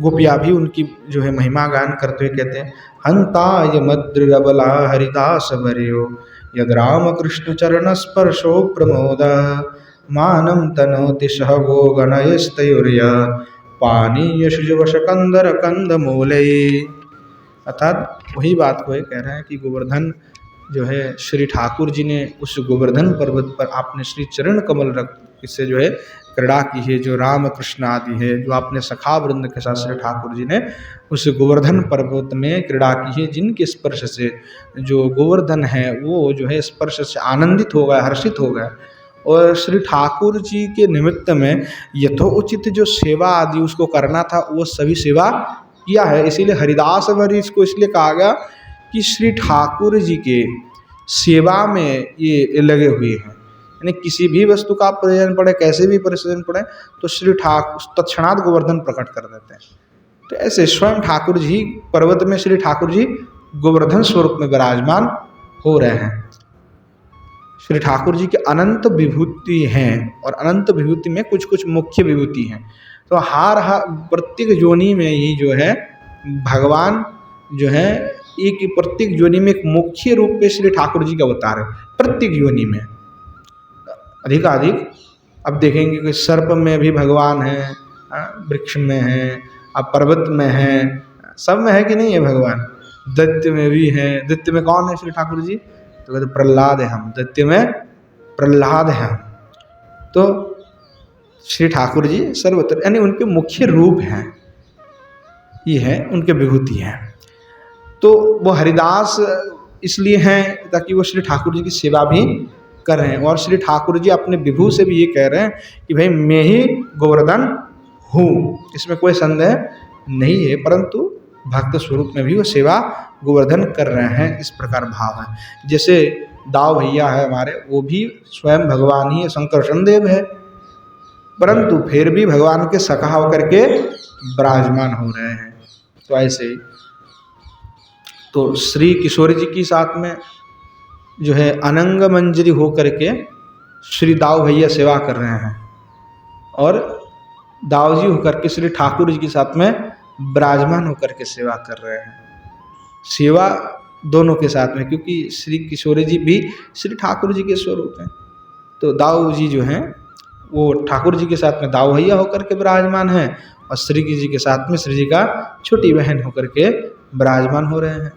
गोपियाँ भी उनकी जो है महिमा गान करते हुए कहते हैं, हंताय मद्रबला हरिदास वर्यो यद राम कृष्ण चरण स्पर्शो प्रमोद मानम तनोति सह गो गणयस्तयुर्य पानीय शुजवश कंदर कंद मूले। अर्थात वही बात को ये कह रहे हैं कि गोवर्धन जो है श्री ठाकुर जी ने उस गोवर्धन पर्वत पर आपने श्री चरण कमल रख इससे जो है क्रीड़ा की है, जो राम कृष्ण आदि है, जो आपने सखा वृंद के साथ श्री ठाकुर जी ने उस गोवर्धन पर्वत में क्रीड़ा की है, जिनके स्पर्श से जो गोवर्धन है वो जो है स्पर्श से आनंदित हो गया, हर्षित हो गया। और श्री ठाकुर जी के निमित्त में यथोचित जो सेवा आदि उसको करना था वो सभी सेवा किया है। इसीलिए हरिदास वर इसको इसलिए कहा गया कि श्री ठाकुर जी के सेवा में ये लगे हुए हैं। यानी किसी भी वस्तु का प्रयोजन पड़े, कैसे भी प्रयोजन पड़े, तो श्री ठाकुर तत्क्षणात गोवर्धन प्रकट कर देते हैं। तो ऐसे स्वयं ठाकुर जी पर्वत में श्री ठाकुर जी गोवर्धन स्वरूप में विराजमान हो रहे हैं। श्री ठाकुर जी के अनंत विभूति हैं और अनंत विभूति में कुछ कुछ मुख्य विभूति हैं। तो हर प्रत्येक योनि में ही जो है भगवान जो है एक प्रत्येक योनि में एक मुख्य रूप में श्री ठाकुर जी का अवतार है। प्रत्येक योनि में अधिकाधिक अब देखेंगे कि सर्प में भी भगवान है, वृक्ष में है, अब पर्वत में है, सब में है कि नहीं है भगवान। दैत्य में भी है। दैत्य में कौन है श्री ठाकुर जी? तो कहते प्रहलाद है हम, दैत्य में प्रहलाद है हम। तो श्री ठाकुर जी सर्वत्र यानी उनके मुख्य रूप हैं, ये है उनके विभूति हैं। तो वो हरिदास इसलिए हैं ताकि वो श्री ठाकुर जी की सेवा भी कर रहे हैं। और श्री ठाकुर जी अपने विभू से भी ये कह रहे हैं कि भाई मैं ही गोवर्धन हूँ, इसमें कोई संदेह नहीं है। परंतु भक्त स्वरूप में भी वो सेवा गोवर्धन कर रहे हैं, इस प्रकार भाव है। जैसे दाव भैया है हमारे, वो भी स्वयं भगवान ही संकर्षण देव है, परंतु फिर भी भगवान के सखा होकर के विराजमान हो रहे हैं। तो ऐसे ही तो श्री किशोर जी की साथ में जो है अनंग मंजरी हो करके श्री दाव भैया सेवा कर रहे हैं और दाव जी होकर के श्री ठाकुर जी के साथ में विराजमान होकर के सेवा कर रहे हैं। सेवा दोनों के साथ में, क्योंकि श्री किशोर जी भी श्री ठाकुर जी के स्वरूप हैं। तो दाऊ जी जो हैं वो ठाकुर जी के साथ में दाऊ भैया होकर के विराजमान हैं और श्री जी के साथ में श्री जी का छोटी बहन होकर के विराजमान हो रहे हैं।